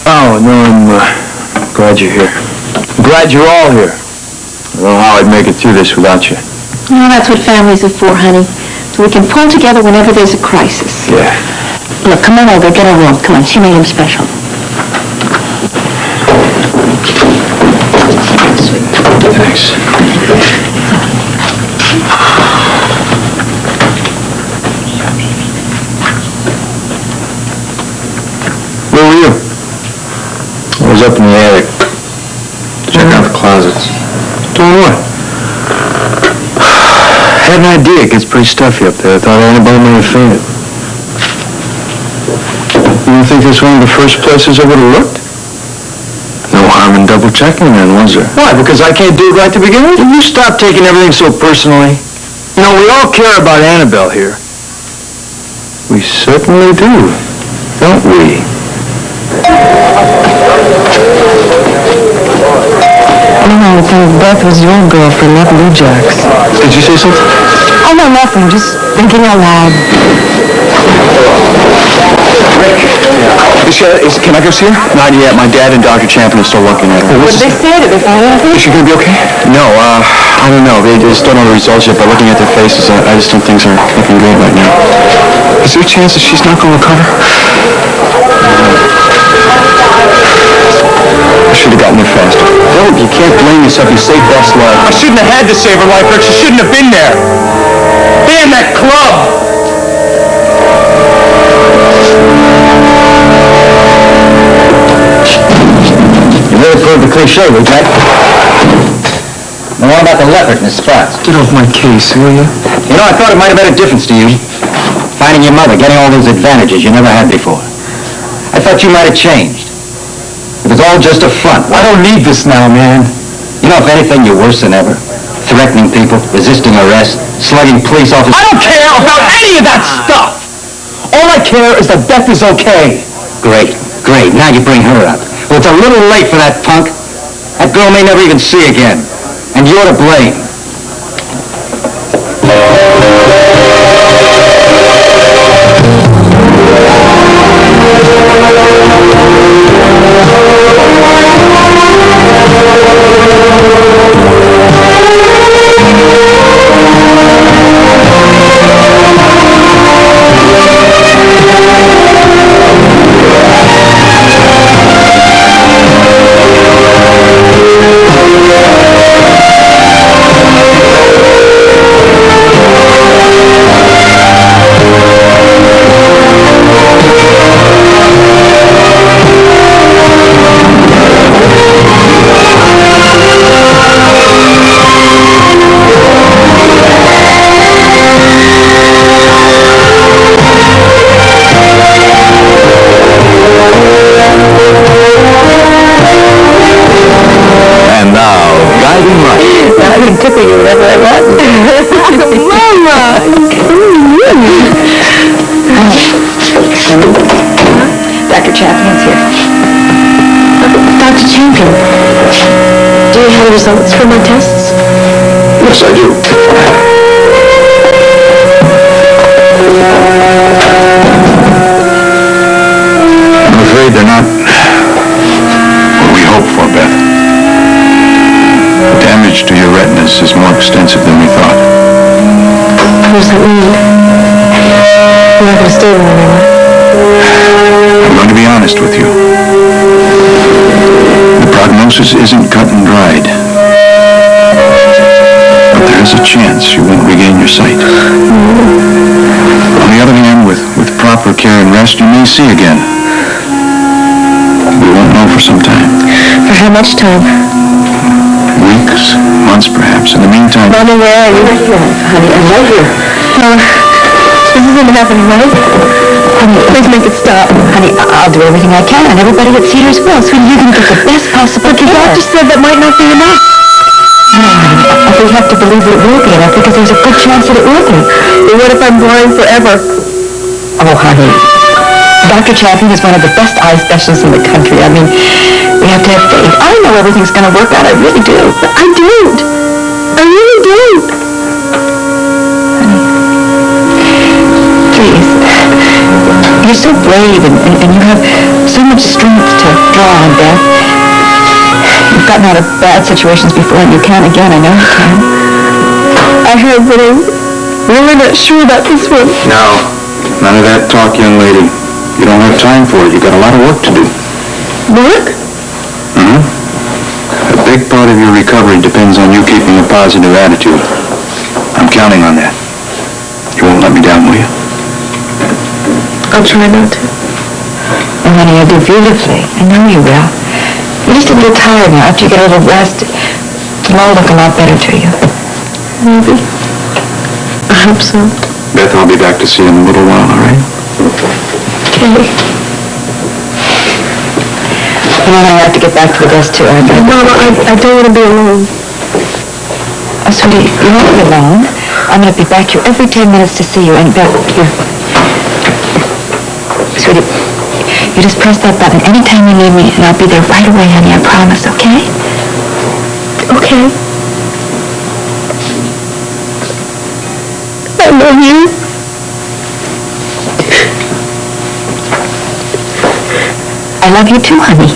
Oh, no, I'm glad you're here. I'm glad you're all here. I don't know how I'd make it through this without you. Well, that's what families are for, honey. So we can pull together whenever there's a crisis. Yeah. Look, come on over, get a room. Come on, she made him special. Thanks. Where were you? I was up in the attic. Checking out the closets. Doing what? I had an idea. It gets pretty stuffy up there. I thought anybody might have fainted. You don't think this one of the first places I would have looked? No harm in double-checking then, was there? Why? Because I can't do it right to begin with? Will you stop taking everything so personally? You know, we all care about Annabelle here. We certainly do, don't we? I think Beth was your girlfriend, not Lou Jack's. Did you say something? Oh, no, nothing. Just thinking out loud. Can I go see her? Not yet. My dad and Dr. Champion are still looking at her. What did they say? Did they find anything? Is she going to be okay? No, I don't know. They just don't know the results yet, but looking at their faces, I just don't think they're looking good right now. Is there a chance that she's not going to recover? I should have gotten there faster. Philip, you can't blame yourself. You saved Beth's life. I shouldn't have had to save her life, Rick. She shouldn't have been there. Damn that club! You really proved the cliche, Lieutenant. Now, what about the leopard and his spots? Get off my case, will you? You know, I thought it might have made a difference to you. Finding your mother, getting all those advantages you never had before. I thought you might have changed. It was all just a front. I don't need this now, man. You know, if anything, you're worse than ever. Threatening people, resisting arrest, slugging police officers. I don't care about any of that stuff! All I care is that Beth is okay. Great, great. Now you bring her up. Well, it's a little late for that punk. That girl may never even see again. And you're to blame. Dr. Champion's here. Dr. Champion, do you have the results from my tests? Yes, I do. I'm afraid they're not what we hoped for, Beth. The damage to your retinas is more extensive than we thought. What does that mean? You're not going to stay there anymore? I'm going to be honest with you. The prognosis isn't cut and dried. But there is a chance you won't regain your sight. On the other hand, with proper care and rest, you may see again. We won't know for some time. For how much time? Weeks, months perhaps. In the meantime... Mommy, where are you? Honey, I'm right here. No, this isn't happening, right? Honey, please make it stop. Honey, I'll do everything I can, and everybody at Cedars will, so you can get the best possible care. But the doctor said that might not be enough. No, honey, we have to believe it will be enough, because there's a good chance that it will be. But what if I'm blind forever? Oh, honey, Dr. Champion is one of the best eye specialists in the country. I mean, we have to have faith. I know everything's going to work out. I really do. But I don't. I really don't. Honey, please. You're so brave, and you have so much strength to draw on, Beth. You've gotten out of bad situations before, and you can again. I know you can. I have, but I'm really not sure about this one. No, none of that talk, young lady. You don't have time for it. You've got a lot of work to do. Work? Mm-hmm. A big part of your recovery depends on you keeping a positive attitude. I'm counting on that. You won't let me down, will you? I'll try not to. Oh, honey, you'll do beautifully. I know you will. You're just a little tired now. After you get a little rest, it'll all look a lot better to you. Maybe. I hope so. Beth, I'll be back to see you in a little while, all right? Okay. You know, I have to get back to the desk, too. Mama, I don't want to be alone. Oh, sweetie, you won't be alone. I'm going to be back here every 10 minutes to see you. And Beth, here. Sweetie, you just press that button anytime you need me, and I'll be there right away, honey. I promise, okay? Okay. I love you. I love you too, honey.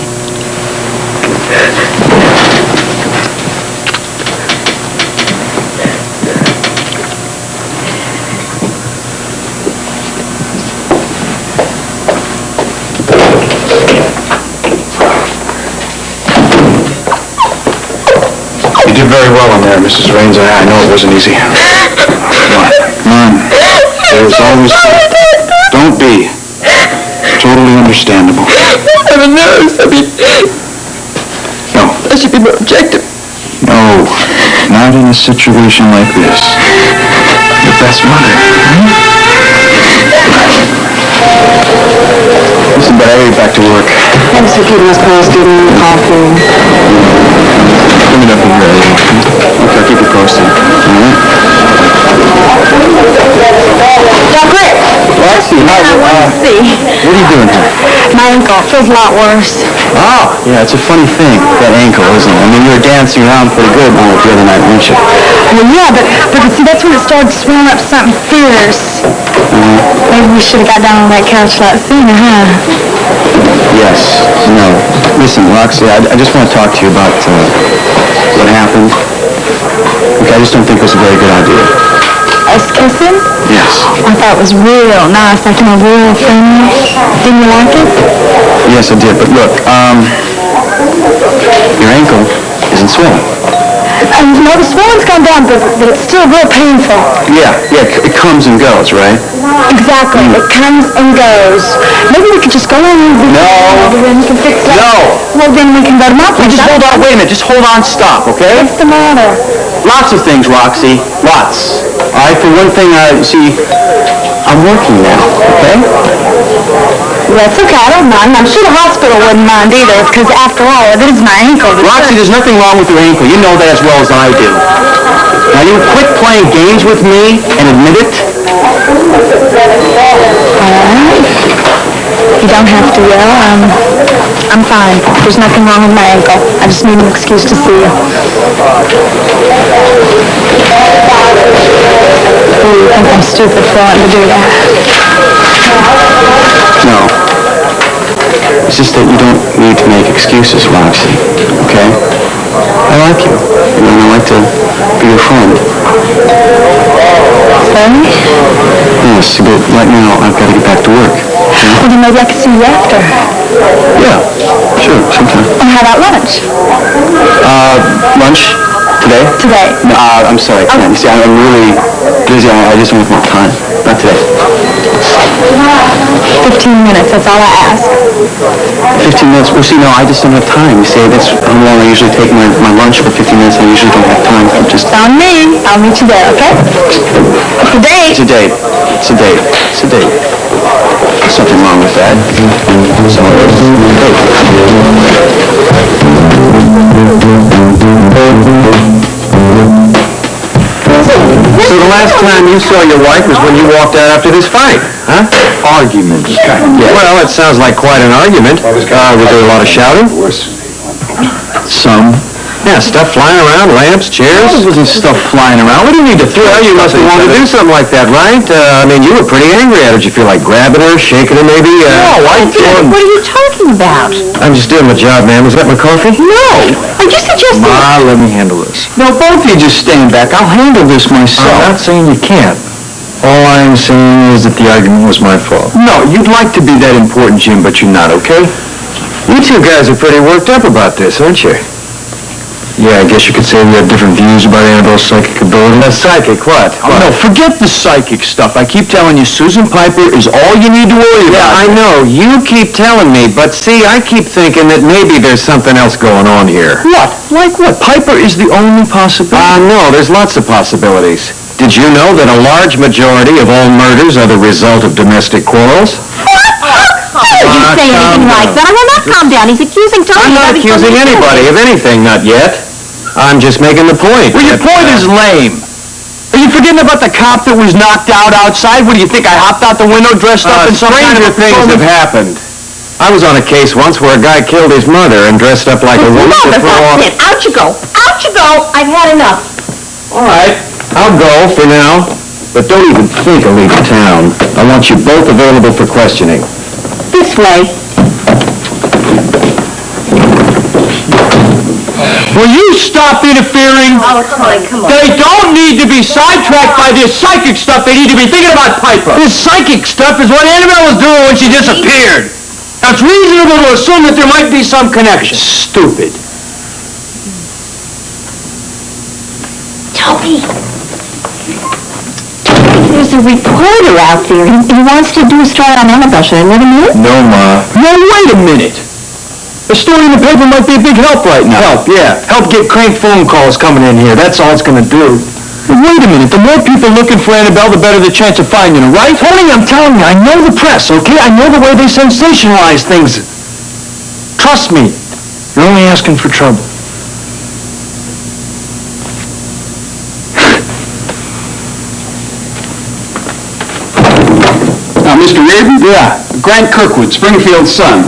You did very well in there, Mrs. Raines. I know it wasn't easy. Come on, come on. There's always... Don't be. Totally understandable. I'm a nurse. No. I should be more objective. No, not in a situation like this. Your best mother. Listen, but I gotta get back to work. Thanks for keeping us posted and coffee. Bring it up in here, Eddie. Okay, I'll keep you posted. All right? Doc Rick! Lexi, hi. See. What are you doing here? My ankle feels a lot worse. Oh, yeah, it's a funny thing, that ankle, isn't it? I mean, you were dancing around pretty good the other night, weren't you? Well, yeah, but see, that's when it started swelling up to something fierce. Maybe we should have got down on that couch a lot sooner, huh? Yes. No. Listen, Roxy, I just want to talk to you about what happened. Okay, I just don't think it was a very good idea. Us kissing? Yes. I thought it was real nice, like in a real family. Didn't you like it? Yes, I did. But look, your ankle isn't swollen. And no, the swelling's gone down, but it's still real painful. Yeah, it comes and goes, right? Exactly. It comes and goes. Maybe we could just go in and then we can fix it. No. Well, then we can go to my place. Just hold on. Wait a minute. Just hold on. Stop, okay? What's the matter? Lots of things, Roxy. Lots. All right, for one thing, I'm working now, okay? That's okay. I don't mind. I'm sure the hospital wouldn't mind either, because after all, it is my ankle. Roxy, there's nothing wrong with your ankle. You know that as well as I do. Now, you quit playing games with me and admit it. All right. You don't have to yell. I'm fine. There's nothing wrong with my ankle. I just need an excuse to see you. Oh, you think I'm stupid for wanting to do that? No. It's just that you don't need to make excuses, Roxy, okay? I like you, and I like to be your friend. Friend? Yes, but right now I've got to get back to work. Okay? Well, then maybe I could see you after. Yeah, sure, sometime. And how about lunch? Lunch? Today? Today. No, I'm sorry, I can't. You see, I'm really busy. I just don't have more time. Not today. 15 minutes, that's all I ask. 15 minutes? Well, see, no, I just don't have time. You see, that's how long I usually take my lunch for 15 minutes. I usually don't have time for just... It's on me. I'll meet you there, okay? It's a date. It's a date. It's a date. It's a date. There's something wrong with that. So, So the last time you saw your wife was when you walked out after this fight, huh? Argument. Yeah. Well, it sounds like quite an argument. Was there a lot of shouting? Some. Yeah, stuff flying around, lamps, chairs. There wasn't stuff flying around. What do you need to throw? Well, you must have wanted to do something like that, right? I mean, you were pretty angry at her. Did you feel like grabbing her, shaking her maybe? No, I didn't. What are you talking about? I'm just doing my job, man. Was that my coffee? No! Are you suggesting... Ma, let me handle this. No, both of you just stand back. I'll handle this myself. I'm not saying you can't. All I'm saying is that the argument was my fault. No, you'd like to be that important, Jim, but you're not, okay? You two guys are pretty worked up about this, aren't you? Yeah, I guess you could say we have different views about Annabelle's psychic ability. Psychic, what? Oh, no, forget the psychic stuff. I keep telling you, Susan Piper is all you need to worry about. Yeah, I know. You keep telling me, but see, I keep thinking that maybe there's something else going on here. What? Like what? Piper is the only possibility. No, there's lots of possibilities. Did you know that a large majority of all murders are the result of domestic quarrels? How dare you say anything like that? I will not calm down. He's accusing Tony I'm not accusing anybody of anything, not yet. I'm just making the point. Well, your point is lame. Are you forgetting about the cop that was knocked out outside? What do you think? I hopped out the window dressed up in some kind stranger of things have happened. I was on a case once where a guy killed his mother and dressed up like a woman to throw off... That's it. Out you go. Out you go. I've had enough. All right, I'll go for now. But don't even think of leaving town. I want you both available for questioning. This way. Will you stop interfering? Oh, come on. They don't need to be sidetracked by this psychic stuff. They need to be thinking about Piper. This psychic stuff is what Annabelle was doing when she disappeared. Now, it's reasonable to assume that there might be some connection. Stupid. Tony. There's a reporter out there. He wants to do a story on Annabelle. Should I let him in? No, Ma. No, wait a minute. The story in the paper might be a big help right now. Help, yeah. Help get crank phone calls coming in here. That's all it's going to do. Wait a minute. The more people looking for Annabelle, the better the chance of finding her, right? Tony, I'm telling you, I know the press, okay? I know the way they sensationalize things. Trust me. You're only asking for trouble. Now, Mr. Reardon? Yeah. Grant Kirkwood, Springfield's son.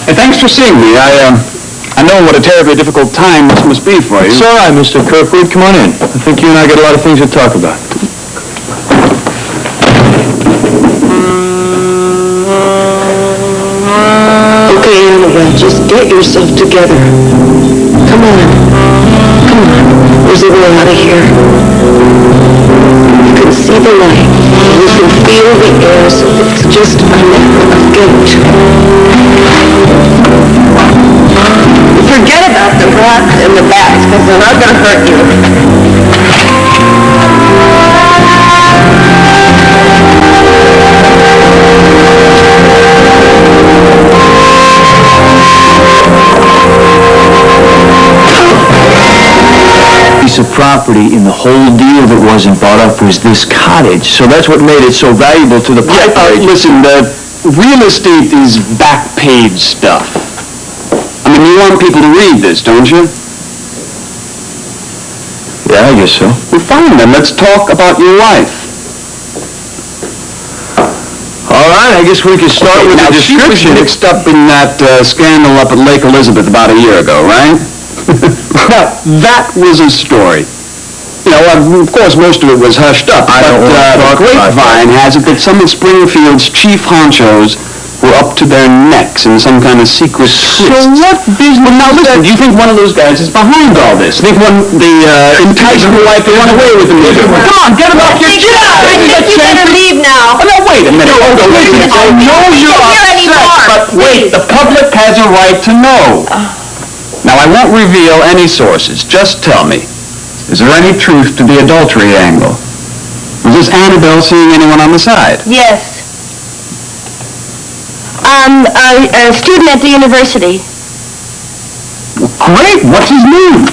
Hey, thanks for seeing me. I know what a terribly difficult time this must be for you. It's all right, Mr. Kirkwood. Come on in. I think you and I got a lot of things to talk about. Okay, Annabelle, just get yourself together. Come on. Come on. There's a way out of here. You can see the light. You can feel the air, so it's just a matter of guilt. Forget about the rocks and the bats, because they're not going to hurt you. Piece of property in the whole deal that wasn't bought up was this cottage. So that's what made it so valuable to the Piper. Listen, real estate is back page stuff. I mean, you want people to read this, don't you? Yeah, I guess so. Well, fine then. Let's talk about your life. All right, I guess we could start with Now, the she was description. mixed up in that scandal up at Lake Elizabeth about a year ago, right? Now, that was a story. You know, of course, most of it was hushed up. I don't want to the talk about grapevine has it that some of Springfield's chief honchos were up to their necks in some kind of secret So twist. what business Well, now is listen, that? do you think one of those guys is behind all this? Think the enticed her wife to run away with him? Come on, get him off your Get out! I think you better leave now. Oh, no, wait a minute. No, Wait a minute. I know you're hear any upset, more, but wait, the public has a right to know. Now, I won't reveal any sources. Just tell me, is there any truth to the adultery angle? Was this Annabelle seeing anyone on the side? Yes. A student at the university. Great. What's his name?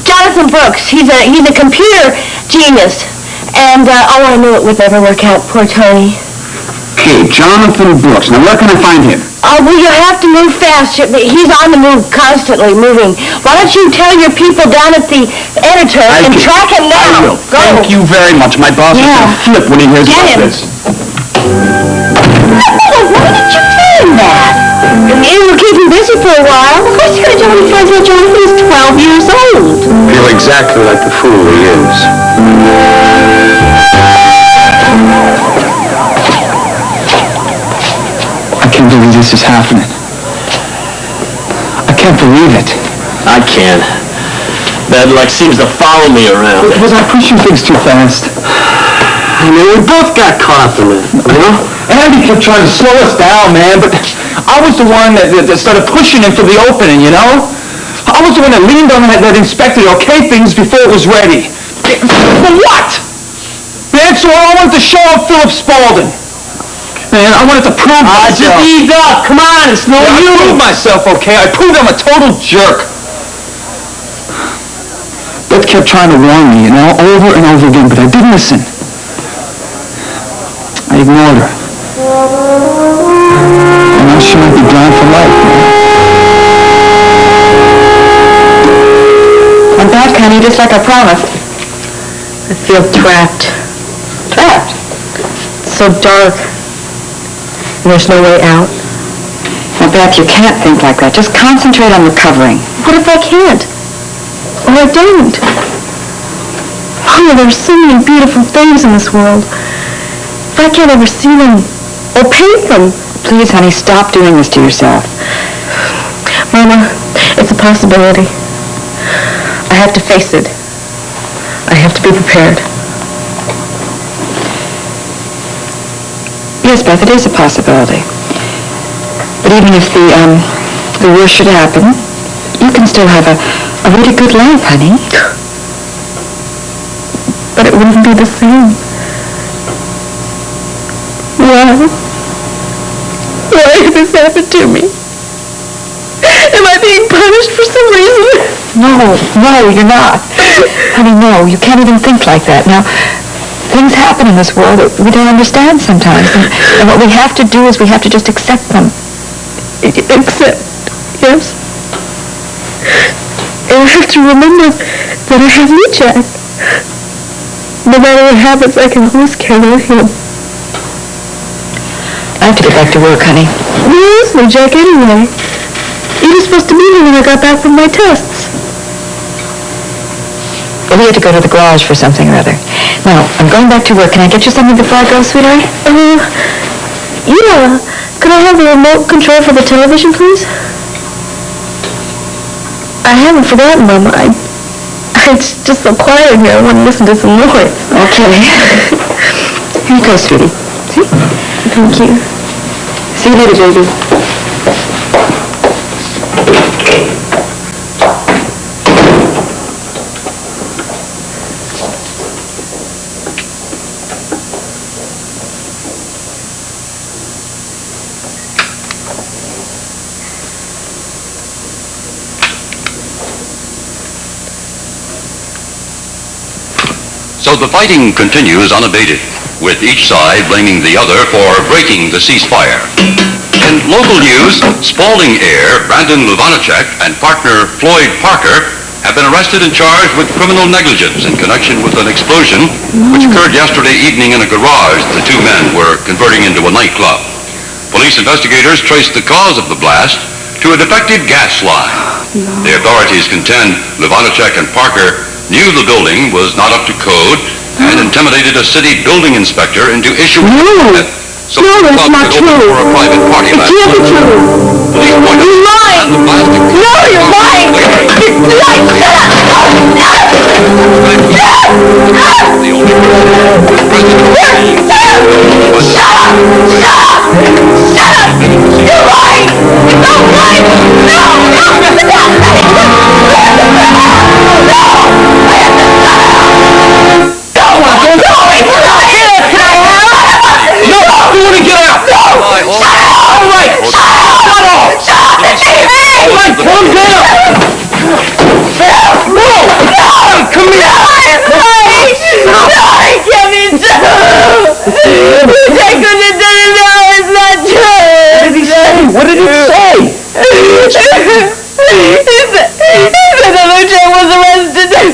Jonathan Brooks. He's a computer genius. And, I knew it would never work out. Poor Tony. Okay, Jonathan Brooks. Now, where can I find him? Well, you have to move fast. He's on the move, constantly moving. Why don't you tell your people down at the editor and track him down? I will. Go. Thank you very much. My boss is going to flip when he hears Get about him. this. Why did you do that? You were keeping busy for a while. Of course you're going to until he finds out Jonathan's 12 years old. Feel exactly like the fool he is. I can't believe this is happening. I can't believe it. I can. Bad luck seems to follow me around. Was I pushing things too fast? I mean, we both got caught up in it, you know? Andy kept trying to slow us down, man, but I was the one that started pushing him for the opening, you know? I was the one that leaned on that inspector to okay things before it was ready. For what? Man, so I wanted to show up Philip Spaulding. Man, I wanted to prove myself. Just ease up. Come on, it's no I use. proved myself, okay? I proved I'm a total jerk. Beth kept trying to warn me, you know, over and over again, but I didn't listen. I ignored her. And now she might be gone for life, man. I'm back, honey, just like I promised. I feel trapped. Trapped? It's so dark. And there's no way out. Now, Beth, you can't think like that. Just concentrate on recovering. What if I can't? Or I don't? Oh, there are so many beautiful things in this world. If I can't ever see them or paint them. Please, honey, stop doing this to yourself. Mama, it's a possibility. I have to face it. I have to be prepared. Yes, Beth, it is a possibility. But even if the worst should happen, you can still have a really good life, honey. But it wouldn't be the same. Why? Why did this happen to me? Am I being punished for some reason? No, you're not. Honey, no, you can't even think like that. Now, things happen in this world that we don't understand sometimes. And what we have to do is we have to just accept them. Accept, yes. And I have to remember that I have you, Jack. No matter what happens, I can always count on him. I have to get back to work, honey. Where is my Jack anyway? You were supposed to meet him when I got back from my tests. Well, we had to go to the garage for something or other. Now, I'm going back to work. Can I get you something before I go, sweetheart? Yeah. Could I have the remote control for the television, please? I haven't forgotten, Mama. It's just so quiet in here. I want to listen to some noise. Okay. Here you go, sweetie. See? Thank you. See you later, baby. So the fighting continues unabated, with each side blaming the other for breaking the ceasefire. In local news, Spaulding heir Brandon Luvanacek and partner Floyd Parker have been arrested and charged with criminal negligence in connection with an explosion which occurred yesterday evening in a garage the two men were converting into a nightclub. Police investigators traced the cause of the blast to a defective gas line. The authorities contend Luvanacek and Parker knew the building was not up to code and intimidated a city building inspector into issuing a permit so No, the that's club not could open true. for a private party It last can't be night. true. Police pointed You're lying. at the plastic. No, you're lying. You're lying. The only person present on the scene was You're lying. It's not lying. What did he say? He said another Jay was arrested. That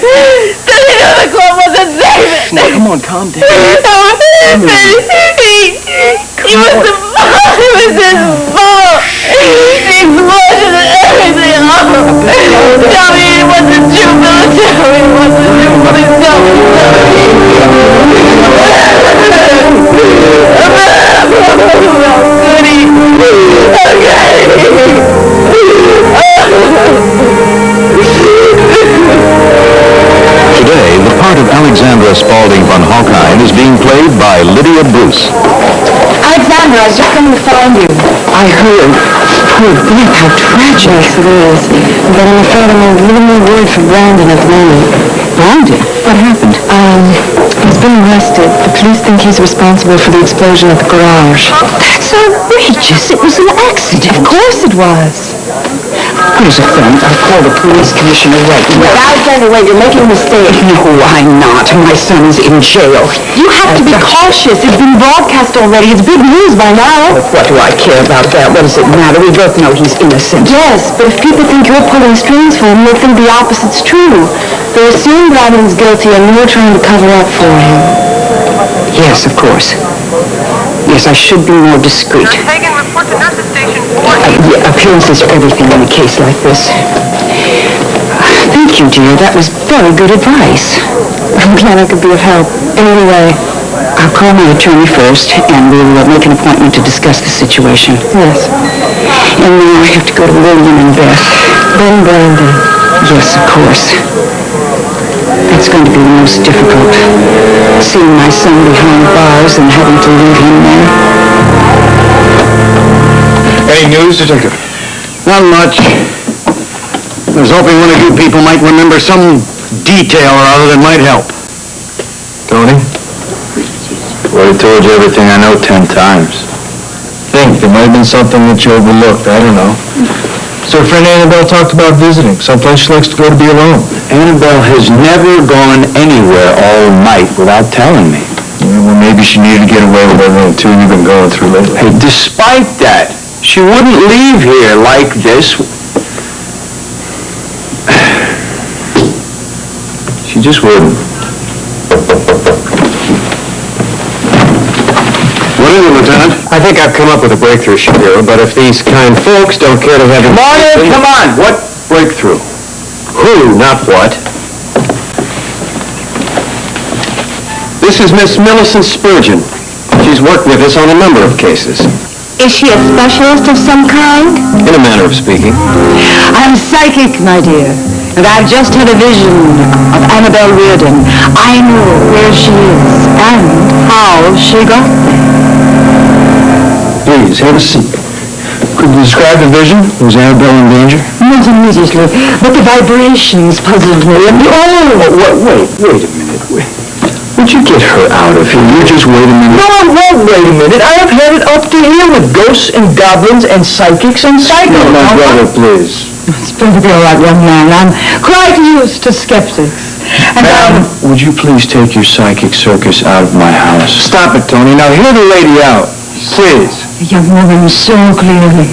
he knew the club wasn't safe. Now, come on, calm down. It was his fault. The explosion and everything. Today, the part of Alexandra Spaulding von Hawkeye is being played by Lydia Bruce. Alexandra, I was just coming to find you. I heard. Poor Beth, how tragic. Yes, it is. But I'm afraid I'm a little more worried for Brandon at the moment. Brandon? What happened? He's been arrested. The police think he's responsible for the explosion at the garage. That's outrageous. It was an accident. Of course it was. Here's a friend. I'll call the police commissioner right now. Alexander, wait, you're making a mistake. No, I'm not. My son is in jail. You have to be cautious. It's been broadcast already. It's big news by now. What do I care about that? What does it matter? We both know he's innocent. Yes, but if people think you're pulling strings for him, they'll think the opposite's true. They assume Brandon's guilty and you're trying to cover up for him. Yes, of course. Yes, I should be more discreet. Hagen, report to nurses station 4. Appearances are everything in a case like this. Thank you, dear. That was very good advice. I'm glad I could be of help. Anyway, I'll call my attorney first, and we'll make an appointment to discuss the situation. Yes. And now I have to go to William and Beth. Then Brandon. Yes, of course. That's going to be the most difficult. Seeing my son behind bars and having to leave him there. Any news, Detective? Not much. I was hoping one of you people might remember some detail or other that might help. Tony? Well, I told you everything I know 10 times. Think there might have been something that you overlooked. I don't know. So friend Annabelle talked about visiting. Someplace she likes to go to be alone. Annabelle has never gone anywhere all night without telling me. Yeah, well, maybe she needed to get away with everything, too, you've been going through lately. Hey, despite that, she wouldn't leave here like this. She just wouldn't. What is it, Lieutenant? I think I've come up with a breakthrough, Shapiro, but if these kind folks don't care to have you... Come on! What breakthrough? Who, not what. This is Miss Millicent Spurgeon. She's worked with us on a number of cases. Is she a specialist of some kind? In a manner of speaking. I'm psychic, my dear. And I've just had a vision of Annabelle Reardon. I know where she is and how she got there. Please, have a seat. Could you describe the vision? Was Annabelle in danger? Not immediately, but the vibrations puzzled me. And Wait a minute. Would you get her out of here? You just wait a minute. No, I won't wait a minute. I have had it up to here with ghosts and goblins and psychics and psychos. No, my brother, please. It's perfectly all right, young man. I'm quite used to skeptics. And Ma'am, would you please take your psychic circus out of my house? Stop it, Tony. Now hear the lady out. Please. The young woman so clearly.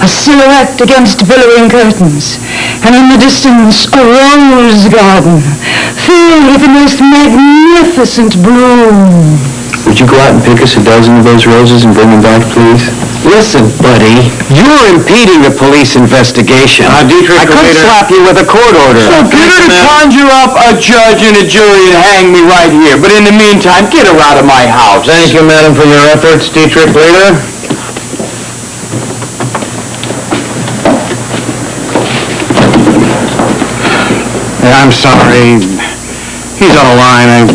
A silhouette against billowing curtains. And in the distance, a rose garden, filled with the most magnificent bloom. Would you go out and pick us a dozen of those roses and bring them back, please? Listen, buddy, you're impeding the police investigation. Dietrich, I could slap you with a court order. So get her to conjure up a judge and a jury and hang me right here. But in the meantime, get her out of my house. Thank you, madam, for your efforts. Dietrich, later. I'm sorry. He's on the line.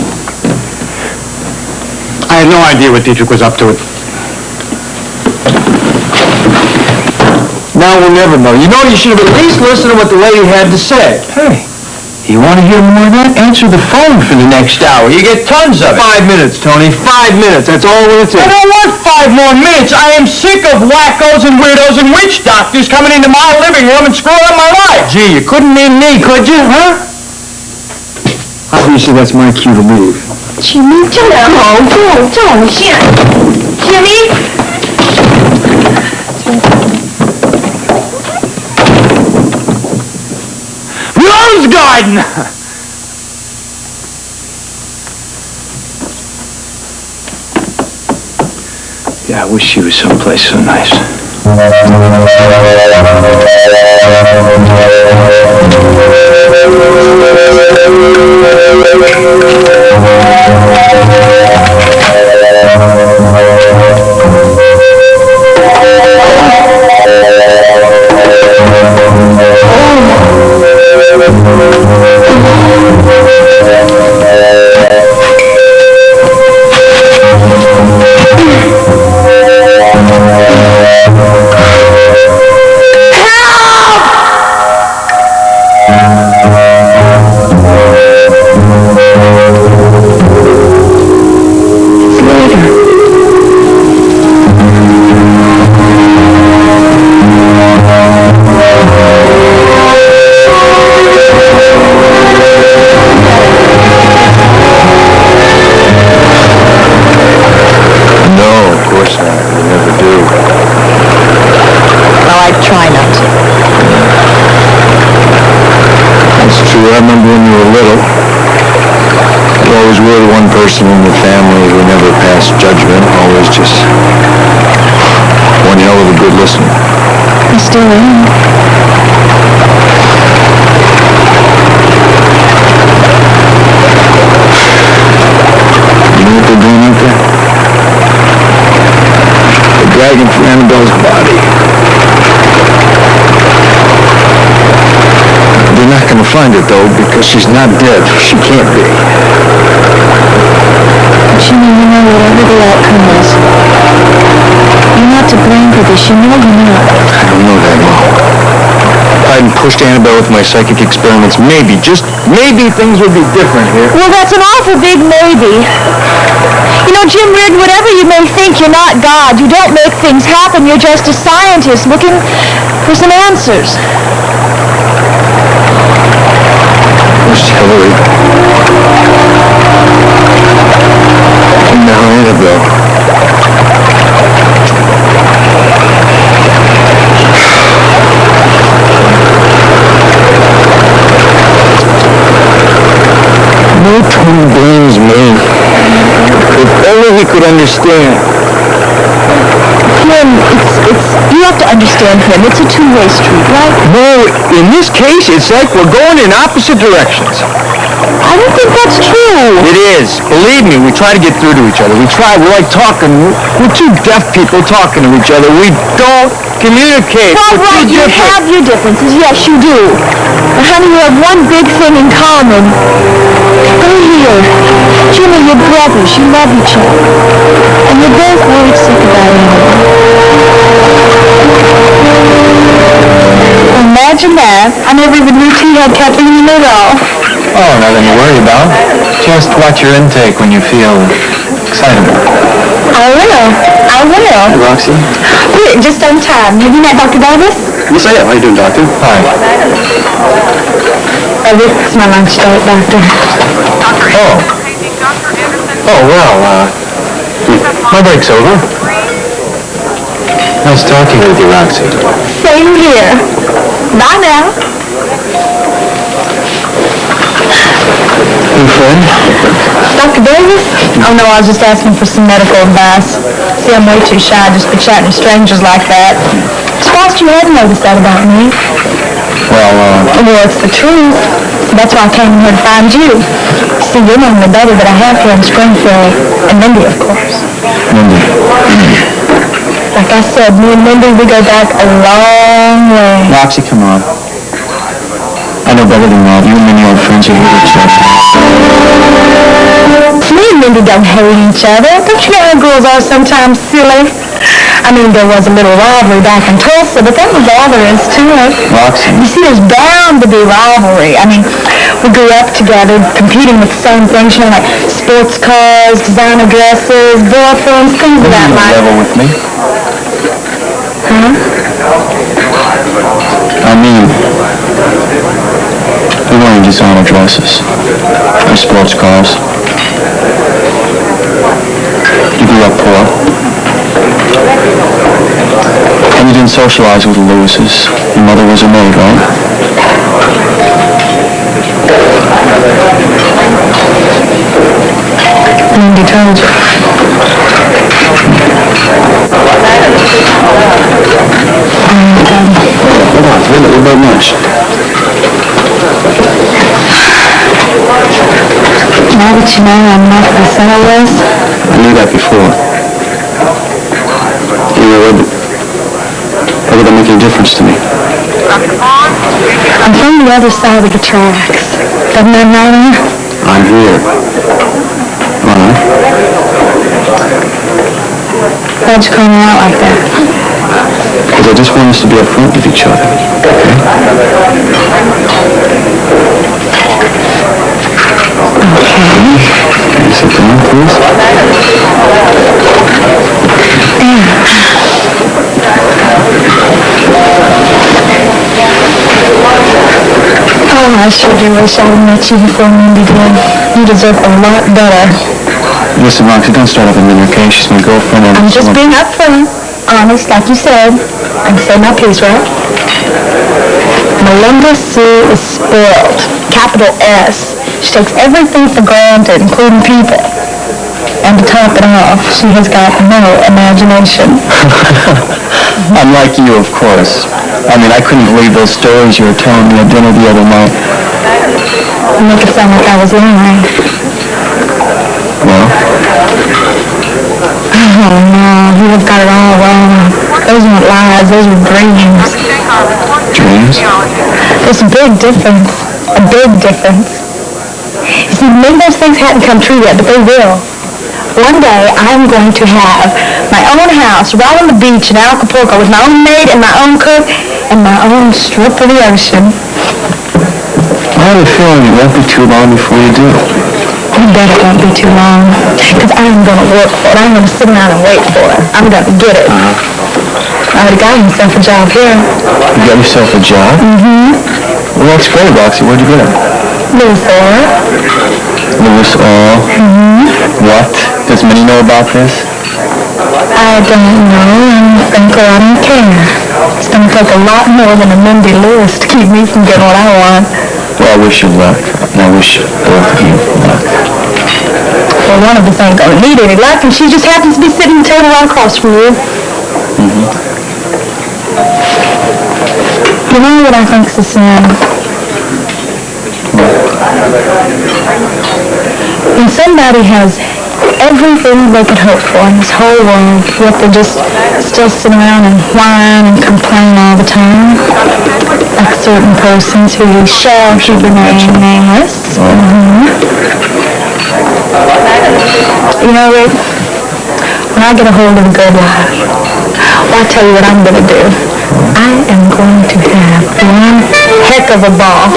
I had no idea what Dietrich was up to. Now we'll never know. You know, you should have at least listened to what the lady had to say. Hey, you want to hear more of that? Answer the phone for the next hour. You get tons of it. 5 minutes, Tony. 5 minutes. That's all it takes. I don't want 5 more minutes. I am sick of wackos and weirdos and witch doctors coming into my living room and screwing up my life. Gee, you couldn't mean me, could you, huh? Obviously, that's my cue to leave. Jimmy, Jimmy! Rose garden! Yeah, I wish she was someplace so nice. Person in the family who never passed judgment, always just one hell of a good listener. I still am. You know what they're doing out there? They're dragging for Annabelle's body. They're not going to find it, though, because she's not dead. She can't be. Jimmy, you know whatever the outcome is, you're not to blame for this. You know you're not. I don't know that, Mom. If I hadn't pushed Annabelle with my psychic experiments, maybe, just maybe things would be different here. Well, that's an awful big maybe. You know, Jim Reardon, whatever you may think, you're not God. You don't make things happen. You're just a scientist looking for some answers. Where's Hillary? And now Annabelle. No Tony blames me. If only he could understand. Jim, you have to understand him. It's a two-way street, right? No, in this case, it's like we're going in opposite directions. I don't think that's true. It is. Believe me, we try to get through to each other. We try. We're like talking. We're two deaf people talking to each other. We don't communicate. Well, we're right, too you different. have your differences. Yes, you do. But, honey, you have one big thing in common. They're here. Jimmy, you're brothers. You love each other. And you're both worried sick about Annabelle. Imagine that. I never even knew T had Kathleen at all. Oh, nothing to worry about. Just watch your intake when you feel excitable. I will. Hey, Roxy. Wait, just on time. Have you met Dr. Davis? Yes, I am. How you doing, Doctor? Hi. This is my lunch date, Doctor. Oh. Oh, well, my break's over. Nice talking with you, Roxy. Same here. Bye now. New friend? Dr. Davis? Oh, no, I was just asking for some medical advice. See, I'm way too shy just to be chatting to strangers like that. Surprised you hadn't noticed that about me. Well, it's the truth. So that's why I came here to find you. See, you're my only brother that I have here in Springfield. And Mindy, of course. Mindy. Like I said, me and Mindy, we go back a long way. Roxy, come on. I know better than that. You and Mindy are friends who hate each other. Me and Mindy don't hate each other. Don't you know girls are sometimes silly? I mean, there was a little rivalry back in Tulsa, but that was all there is to it. Roxy. You see, there's bound to be rivalry. I mean, we grew up together competing with the same things, you know, like sports cars, designer dresses, boyfriends, things of that like. Level with me? Huh? I mean, we wearing designer dresses or sports cars. You grew up poor. And you didn't socialize with the Lewises. Your mother was a maid, right? Mindy told you. Hold on, what about lunch? Now that you know I'm not the son I was, I knew that before. You know, how would that make any difference to me? I'm from the other side of the tracks. Doesn't that matter? I'm here. All right. Why'd you call me out like that? Because I just want us to be upfront with each other. Okay? Can you sit down, please? Oh, I sure do wish I had met you before Mindy did. You deserve a lot better. Listen, Roxy, don't start up a minute, okay? She's my girlfriend. I'm just being upfront, honest, like you said. I can say my piece, right? Melinda Sue is spoiled. Capital S. She takes everything for granted, including people. And to top it off, she has got no imagination. Unlike you, of course. I mean, I couldn't believe those stories you were telling me at dinner the other night. You make it sound like I was lying. Well? Oh, no, you have got it all wrong. Those weren't lies, those were dreams. Dreams? There's a big difference. A big difference. You see, maybe those things haven't come true yet, but they will. One day, I'm going to have my own house right on the beach in Acapulco with my own maid and my own cook and my own strip of the ocean. I have a feeling it won't be too long before you do. You bet it won't be too long, because I'm going to work for it. I'm going to sit around and wait for it. I'm going to get it. I already got myself a job here. You got yourself a job? Mm-hmm. Well, that's great, Roxy. Where'd you get it? Louis Orr. Louis Orr. Mm-hmm. What? Does Minnie know about this? I don't know, and frankly, I don't care. It's going to take a lot more than a Mindy Lewis to keep me from getting what I want. Well, I wish you luck, and I wish both of you luck. Well, one of us ain't going to need any luck, and she just happens to be sitting at the table right across from you. Mm-hmm. You know what I think's a sin? When somebody has everything they could hope for in this whole world, yet they just still sit around and whine and complain all the time, like certain persons who we shall keep remain nameless. You know, Rick, when I get a hold of a good life, well, I'll tell you what I'm going to do. I am going to have one heck of a ball.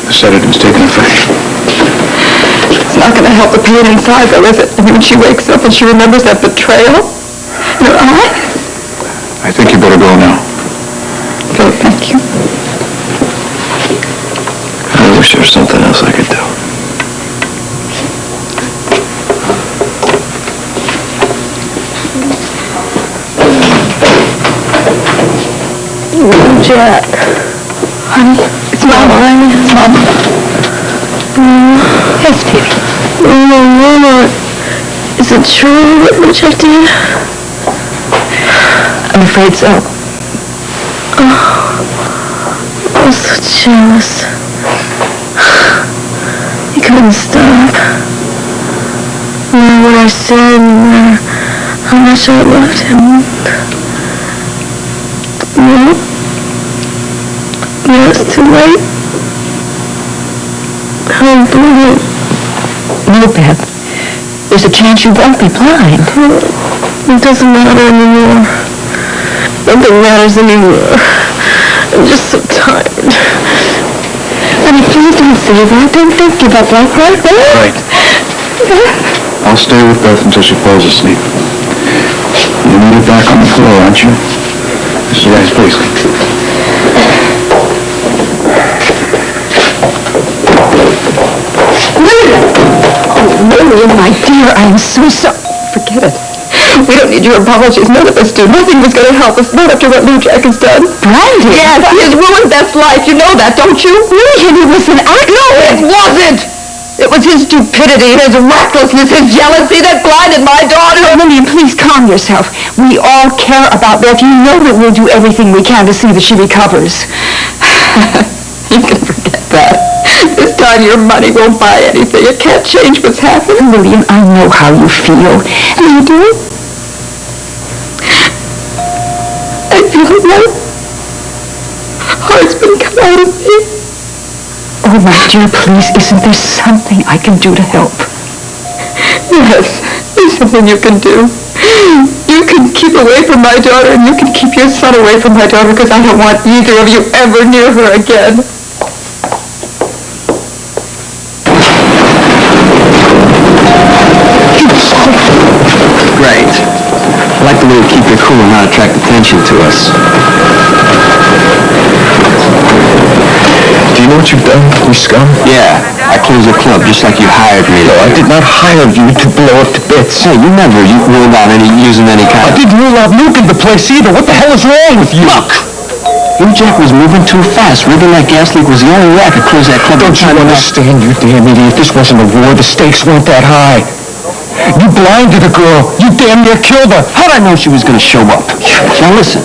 The sedative taken effect. It's not going to help the pain inside, though, is it? I mean, when she wakes up and she remembers that betrayal in her eye. I think you better go now. Oh, thank you. I wish there was something else I could do. Jack. Honey, it's Mama. It's Mama. Yes, baby. Oh, Mama. Is it true what Jack did? I'm afraid so. Oh, I'm so jealous. He couldn't stop. No matter what I said, no matter how much I loved him. No. No, it's too late. I'm blind. No, Beth. There's a chance you won't be blind. It doesn't matter anymore. Nothing matters anymore. I'm just so tired. Honey, please don't say that. Don't give up like that. Right. I'll stay with Beth until she falls asleep. You'll need it back on the floor, aren't you? This is right, please. Lillian, my dear, I am so sorry. Forget it. We don't need your apologies. None of us do. Nothing was going to help us, not after what Lou Jack has done. Brandy? Yes, he has ruined Beth's life. You know that, don't you? Lillian, it was an accident. No, it wasn't. It was his stupidity, his recklessness, his jealousy that blinded my daughter. Lillian, please calm yourself. We all care about Beth. You know that we'll do everything we can to see that she recovers. You can forget that. This time your money won't buy anything. It can't change what's happened. Lillian, I know how you feel. And you do? I feel like my heart's been cut out of me. Oh, my dear, please, isn't there something I can do to help? Yes, there's something you can do. You can keep away from my daughter, and you can keep your son away from my daughter, because I don't want either of you ever near her again. Great. I like the way you keep your cool and not attract attention to us. Do you know what you've done, you scum? Yeah, I closed the club just like you hired me. No, I did not hire you to blow up to bits. Hey, you never ruled out using any kind I of... didn't rule out nuking the place either. What the hell is wrong with you? Look! You Jack was moving too fast. Rigging that gas leak was the only way I could close that club. Don't you understand, you damn idiot? This wasn't a war. The stakes weren't that high. You blinded a girl. You damn near killed her. How'd I know she was going to show up? Now listen,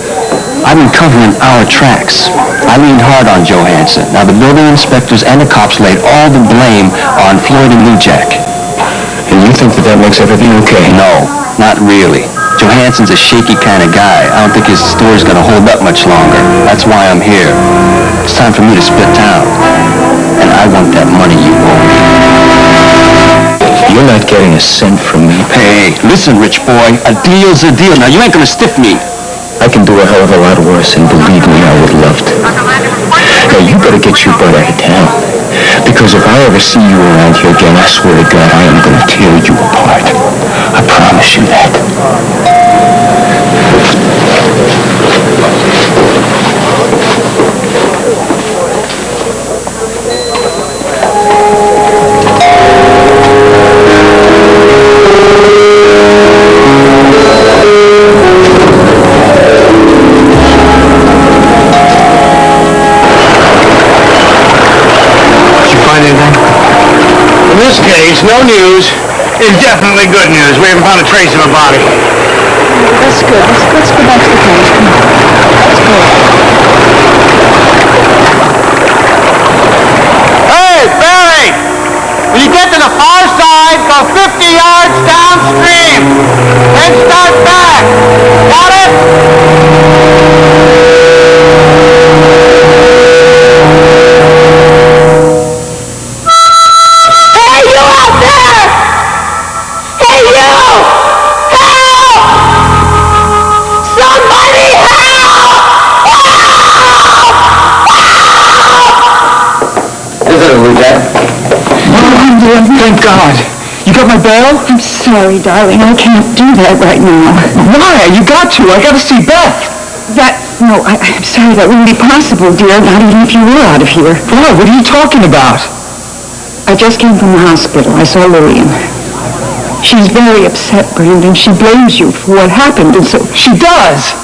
I've been covering our tracks. I leaned hard on Johansson. Now the building inspectors and the cops laid all the blame on Floyd and Jack. And you think that makes everything okay? No, not really. Johansson's a shaky kind of guy. I don't think his story's going to hold up much longer. That's why I'm here. It's time for me to split town. And I want that money you owe me. You're not getting a cent from me. Hey, listen, rich boy. A deal's a deal. Now, you ain't going to stiff me. I can do a hell of a lot worse, and believe me, I would love to. Now, you better get your butt out of town. Because if I ever see you around here again, I swear to God, I am going to tear you apart. I promise you that. In this case, no news is definitely good news. We haven't found a trace of a body. That's good. Let's go back to the cage. Come on. Let's go. Hey, Barry! When you get to the far side, go 50 yards downstream. Then start back. Got it? Thank God. You got my bail? I'm sorry, darling. I can't do that right now. Why? You got to. I got to see Beth. I'm sorry. That wouldn't be possible, dear. Not even if you were out of here. Why? What are you talking about? I just came from the hospital. I saw Lillian. She's very upset, Brandon. She blames you for what happened, and so... She does?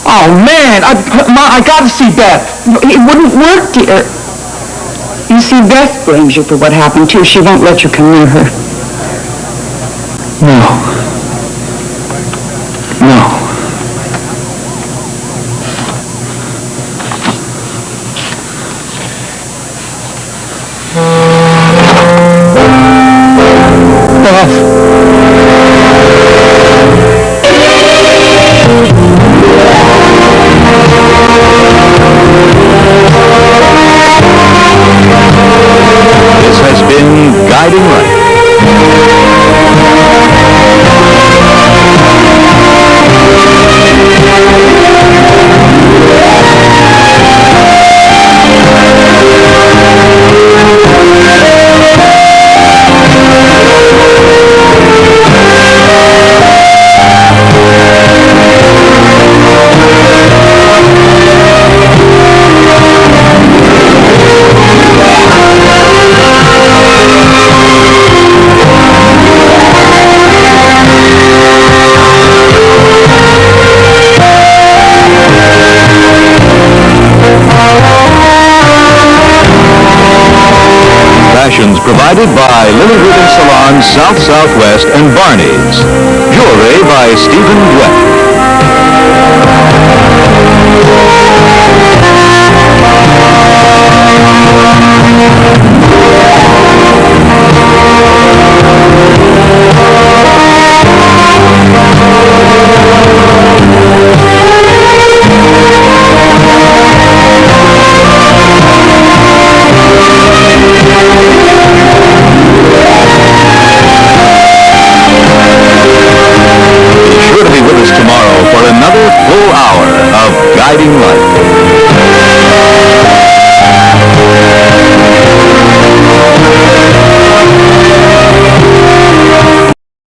Oh, man. I got to see Beth. It wouldn't work, dear. You see, Beth blames you for what happened, too. She won't let you come near her. No. Guiding Light. presented by Lily Ribbon Salon South Southwest and Barney's. Jewelry by Stephen Dweck.